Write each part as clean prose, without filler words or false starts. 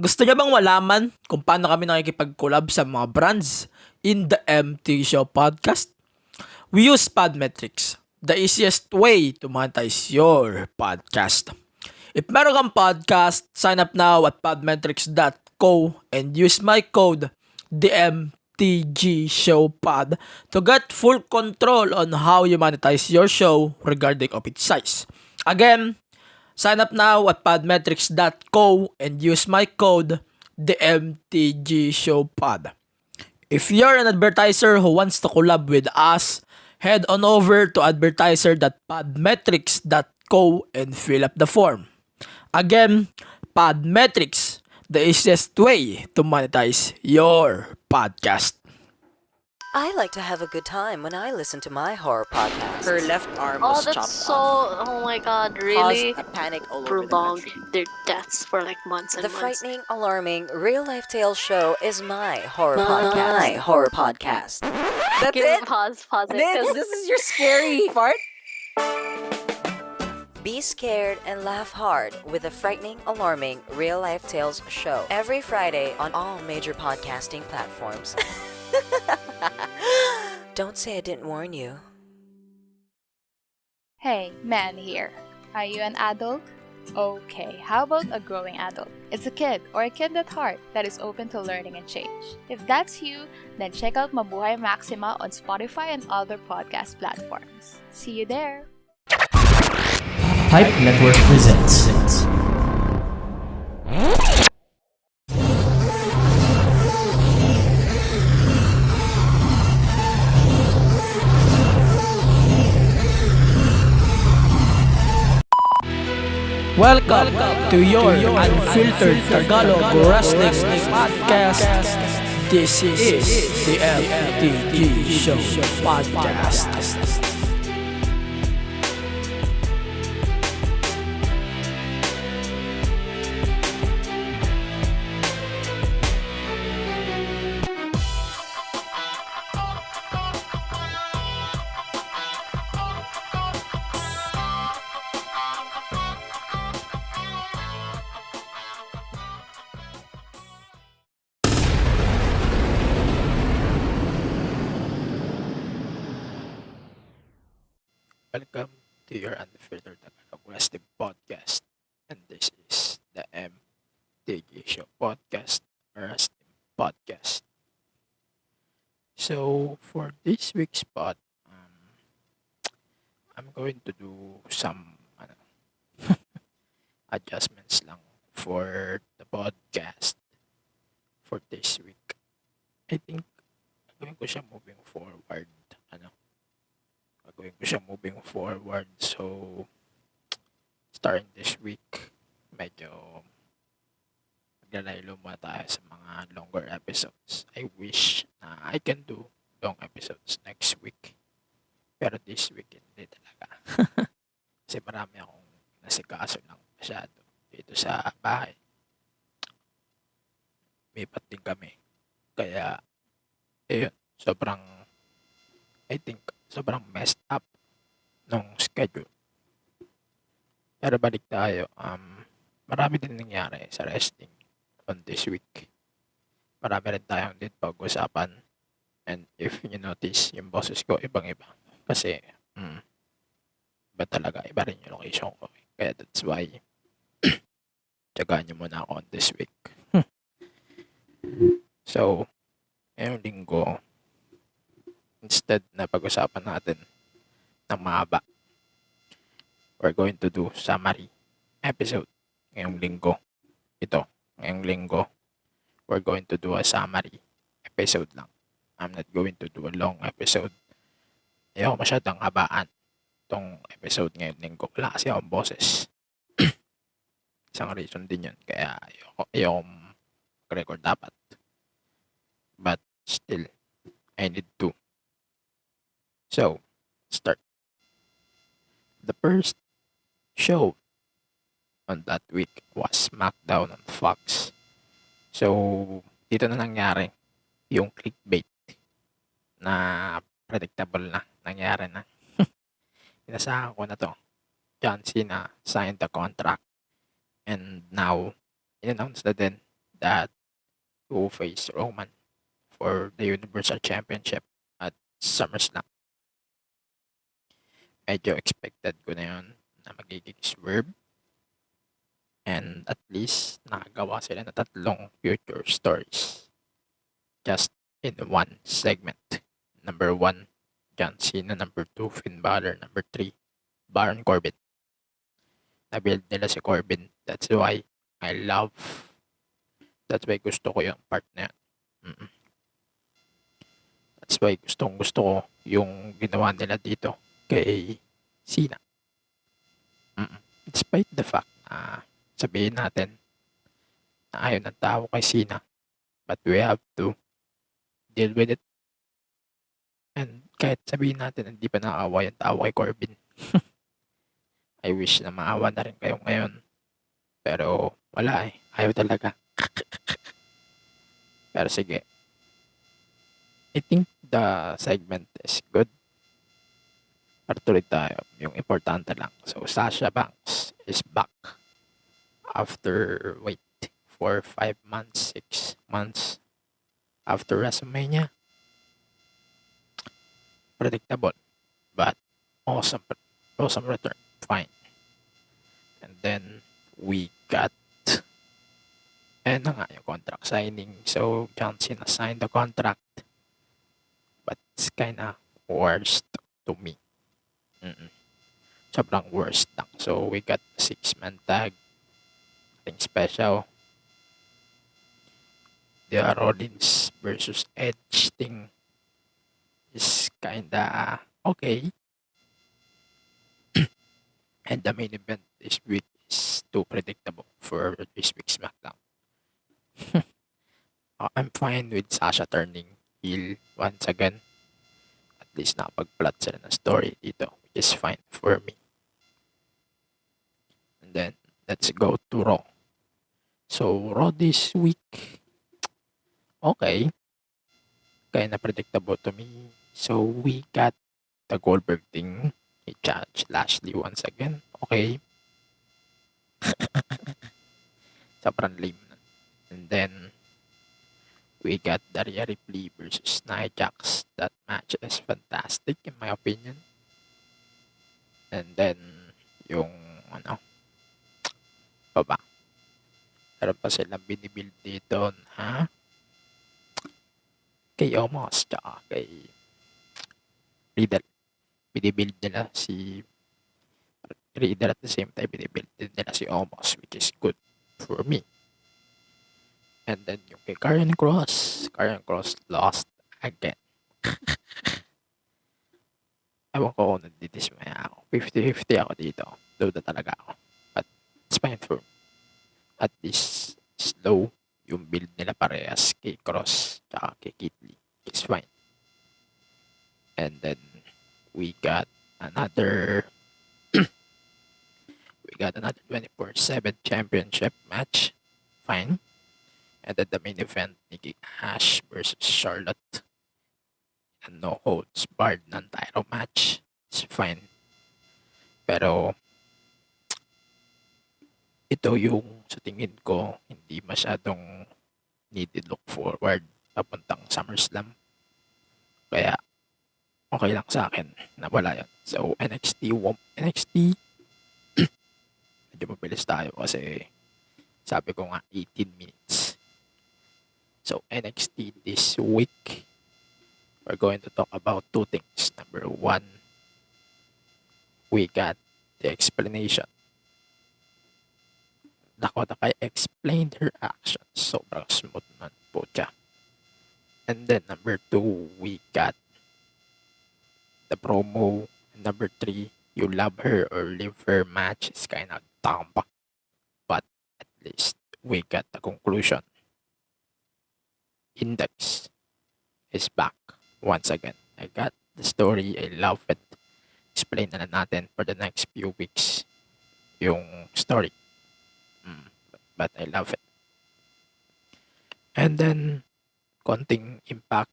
Gusto niyo bang malaman kung paano kami nakikipag-collab sa mga brands in the MT Show podcast? We use Podmetrics, the easiest way to monetize your podcast. If meron kang podcast, sign up now at podmetrics.co and use my code DMTGShowPod to get full control on how you monetize your show regarding of its size. Again, sign up now at podmetrics.co and use my code DMTGShowPod. If you're an advertiser who wants to collab with us, head on over to advertiser.podmetrics.co and fill up the form. Again, Podmetrics, the easiest way to monetize your podcast. I like to have a good time when I listen to my horror podcast. Her left arm Oh, was that's chopped so. off. Oh my god, really? Caused a panic all over the Prolonged country. their deaths for like months and The months. frightening, alarming, real-life tale show is my horror podcast. My horror podcast. That's Give it. Pause it. This 'cause- is your scary part. Be scared and laugh hard with the frightening, alarming, real-life tales show every Friday on all major podcasting platforms. Don't say I didn't warn you. Hey, man here. Are you an adult? Okay, how about a growing adult? It's a kid or a kid at heart that is open to learning and change. If that's you, then check out Mabuhay Maxima on Spotify and other podcast platforms. See you there! Hype Network presents. Welcome to your unfiltered Tagalog Wrestling Podcast. This is the MTG Show Podcast. Welcome to your unfiltered Tagalog Wrestling Podcast. And this is the MTG Show Podcast, Wrestling Podcast. So, for this week's pod, I'm going to do some adjustments lang for the podcast for this week. I think gagawin ko siya moving forward. Gagawin ko siya moving forward. So, starting this week, medyo maglalaylo muna tayo sa mga longer episodes. I wish na I can do long episodes next week. Pero this week, hindi talaga. Kasi marami akong nasikaso lang masyado dito sa bahay. Lipat din kami. Kaya, ayun, I think, sobrang messed up nung schedule. Pero balik tayo, marami din nangyari sa wrestling on this week. Marami rin tayong din pag-usapan. And if you notice, yung boses ko ibang-iba. Kasi, iba talaga, iba rin yung location ko. Kaya that's why, tsagaan nyo muna ako on this week. So, ngayong linggo, instead na pag-usapan natin ng mahaba, we're going to do summary episode ngayong linggo. Ngayong linggo, we're going to do a summary episode lang. I'm not going to do a long episode. Ayaw masyadong habaan tong episode ngayong linggo. Wala kasi akong boses. Isang reason din yun. Kaya ayaw mag-record dapat. But still, I need to. So, start. The first show on that week was SmackDown on Fox. So, dito na nangyari yung clickbait na predictable na. Nangyari na. Inasahan ko na to. John Cena signed the contract. And now, in-announce na din that he will face Roman for the Universal Championship at SummerSlam. Medyo expected ko na yun na magiging swerve. And at least nakagawa sila ng tatlong future stories just in one segment. Number 1, John Cena. Number 2, Finn Balor. Number 3, Baron Corbin. Na-build nila si Corbin. That's why gusto ko yung part na yan. That's why gusto ko yung ginawa nila dito kay Cena. Despite the fact na sabihin natin na ayaw ng tao kay Cena, but we have to deal with it. And kahit sabihin natin hindi pa nakaawa yung tao kay Corbin, I wish na maawa na rin kayo ngayon. Pero wala ayaw talaga. Pero sige, I think the segment is good. Pero tuloy tayo. Yung importante lang. So, Sasha Banks is back after, 4, 5 months, 6 months after WrestleMania. Predictable. But awesome return. Fine. And then, we got na nga yung contract signing. So, John Cena signed the contract. But it's kinda worst to me. Sobrang worst lang. So, we got 6-man tag. Nothing special. The Rollins versus Edge thing is kinda okay. And the main event this week is too predictable for this week's SmackDown. I'm fine with Sasha turning heel once again. At least nakapag-plot sila ng story dito, which is fine for me. And then, let's go to Raw. So, Raw this week, okay. Kinda predictable to me. So, we got the Goldberg thing. He challenged Lashley once again. Okay. Sobrang lame nun. And then, we got Daria Ripley versus Nia Jax. That match is fantastic in my opinion. And then, yung meron pa silang binibuild dito na kay Omos tsaka kay Riddle. Binibuild nila si Riddle at the same time binibuild din nila si Omos, which is good for me. And then yung kay Karrion Kross lost again. Ewan ko kung nandidismaya ako. 50-50 ako dito. Duda talaga ako. But it's fine for me. At least slow yung build nila parehas kay Kross tsaka kay Keith Lee. It's fine. And then we got another 24/7 championship match. Fine. And then the main event, Nikki Ash versus Charlotte. And no holds barred non-title match. It's fine. Pero ito yung sa tingin ko hindi masyadong needed look forward papuntang SummerSlam. Kaya okay lang sa akin na wala yun. So NXT medyo mabilis tayo kasi sabi ko nga 18 minutes. So NXT this week, we're going to talk about two things. Number 1, we got the explanation. Dakota Kai explained her actions. Sobrang smooth man po siya. And then number 2, we got the promo. And number 3, you love her or leave her match is kind of dumb. But at least we got the conclusion. Index is back once again. I got the story. I love it. Explain na natin for the next few weeks yung story. But I love it. And then, konting impact.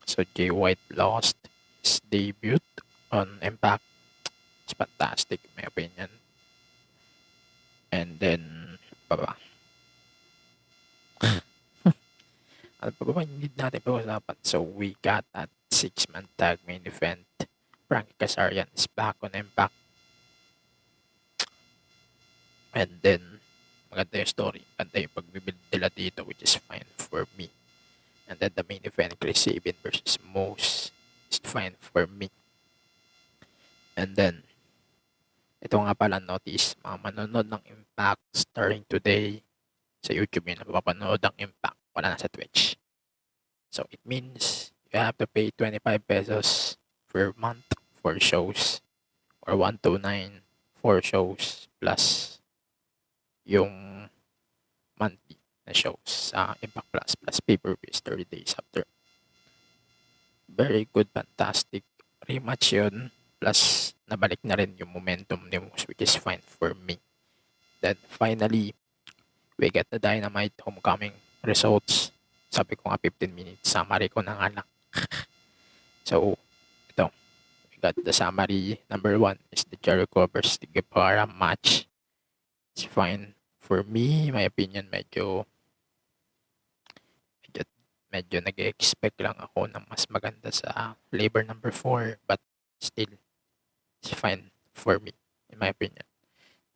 So Jay White lost his debut on Impact. It's fantastic in my opinion. And then, pa ba? Ano pa ba hindi natin pag-usapan? So, we got that 6-man tag main event. Frankie Kazarian is back on Impact. And then, maganda yung story. Maganda yung pagbibuild nila dito, which is fine for me. And then, the main event, Chris Sabin versus Moose, is fine for me. And then, ito nga pala notice, mga manonood ng Impact starting today sa YouTube yun, napapanood ng Impact, wala na sa Twitch. So, it means you have to pay 25 pesos per month for shows or 129 for shows plus yung monthly na shows sa Impact Plus pay-per-views 30 days after. Very good, fantastic rematch yun. Plus, nabalik na rin yung momentum ni Moose, which is fine for me. Then, finally, we get the Dynamite Homecoming results. Sabi ko nga 15 minutes, summary ko na nga lang. So, ito. We got the summary. Number 1 is the Jericho versus the Guevara match. It's fine for me. My opinion, medyo nag-expect lang ako ng mas maganda sa Labor number 4. But, still, it's fine for me, in my opinion.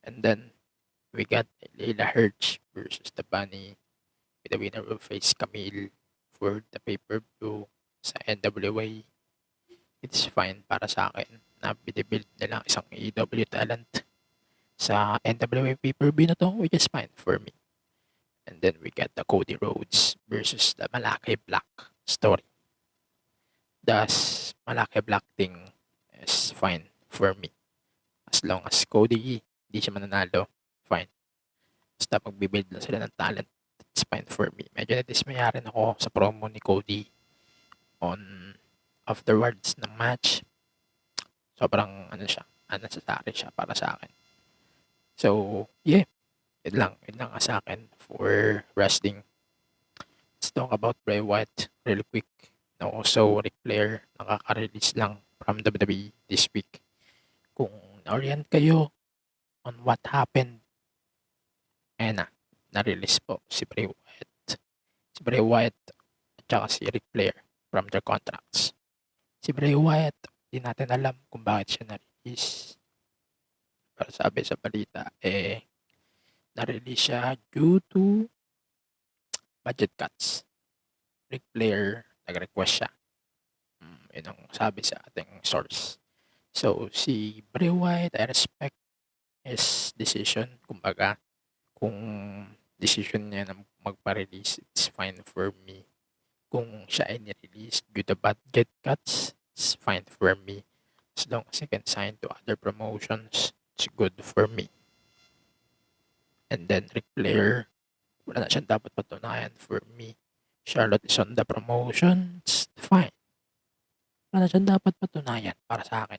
And then, we got Layla Hirsch versus the Bunny, with the winner will face Camille for the pay-per-view sa NWA. It's fine para sa akin na binibuild nila isang AEW talent sa NWA pay-per-view na to, which is fine for me. And then we got the Cody Rhodes versus the Malachi Black story. Thus, Malachi Black thing is fine for me. As long as Cody hindi siya mananalo, fine. Basta pagbibuild lang sila ng talent, it's fine for me. Medyo nadismaya rin ako sa promo ni Cody on afterwards ng match. Sobrang unnecessary siya para sa akin. So, yeah. Yun lang sa akin for wrestling. Let's talk about Bray Wyatt really quick. No, also, Ric Flair nakaka-release lang from WWE this week. Kung na-orient kayo on what happened, na-release po si Bray Wyatt. Si Bray Wyatt at saka si Ric Flair from their contracts. Si Bray Wyatt, di natin alam kung bakit siya na-release. Pero sabi sa balita, na-release siya due to budget cuts. Ric Flair, nag-request siya. Yun ang sabi sa ating source. So, si Bray Wyatt, I respect his decision. Kumbaga, kung decision niya na magpa-release, it's fine for me. Kung siya ay ni-release due to budget cuts, it's fine for me. As long as he can sign to other promotions, it's good for me. And then Ric Flair, wala na siyang dapat patunayan for me. Charlotte is on the promotion, it's fine. Wala na siyang dapat patunayan para sa akin.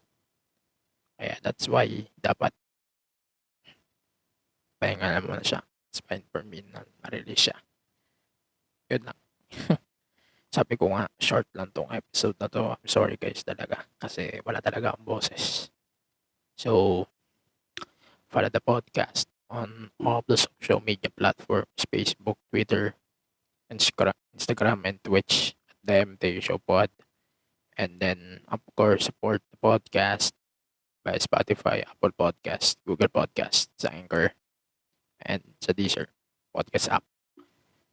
Kaya that's why dapat pahingalan mo na siya. It's fine for me na ma-release siya. Yun lang. Sabi ko nga, short lang tong episode na to. I'm sorry guys talaga. Kasi wala talaga ang boses. So, follow the podcast on all of the social media platforms, Facebook, Twitter, Instagram, and Twitch at the MT Show Pod. And then, of course, support the podcast by Spotify, Apple Podcast, Google Podcast, sa Anchor, and sa Deezer podcast app.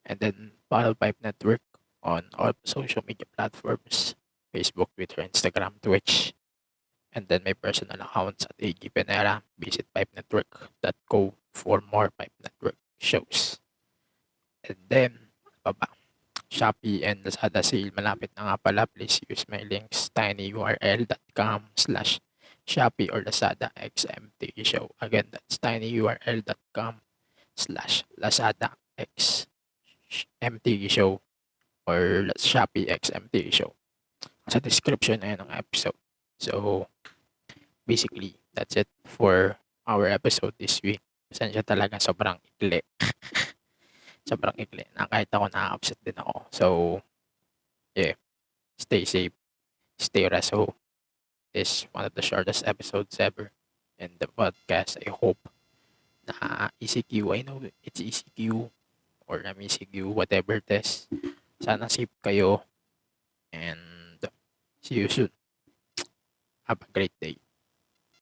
And then, follow Pipe Network on all social media platforms, Facebook, Twitter, Instagram, Twitch. And then my personal accounts at AG Penera. Visit pipenetwork.co for more Pipe Network shows. And then, Shopee and Lazada sale malapit na nga pala. Please use my links tinyurl.com/Shopee or Lazada XMT show. Again, that's tinyurl.com/Lazada XMT show or Shopee XMT show. Sa description na yun ng episode. So, basically, that's it for our episode this week. Pasensya talaga, sobrang ikli. Sobrang ikli. Na kahit ako na-upset din ako. So, yeah. Stay safe. Stay reso. This is one of the shortest episodes ever in the podcast. I hope na ECQ. I know it's ECQ or MCQ, whatever test. Sana safe kayo and see you soon. Have a great day.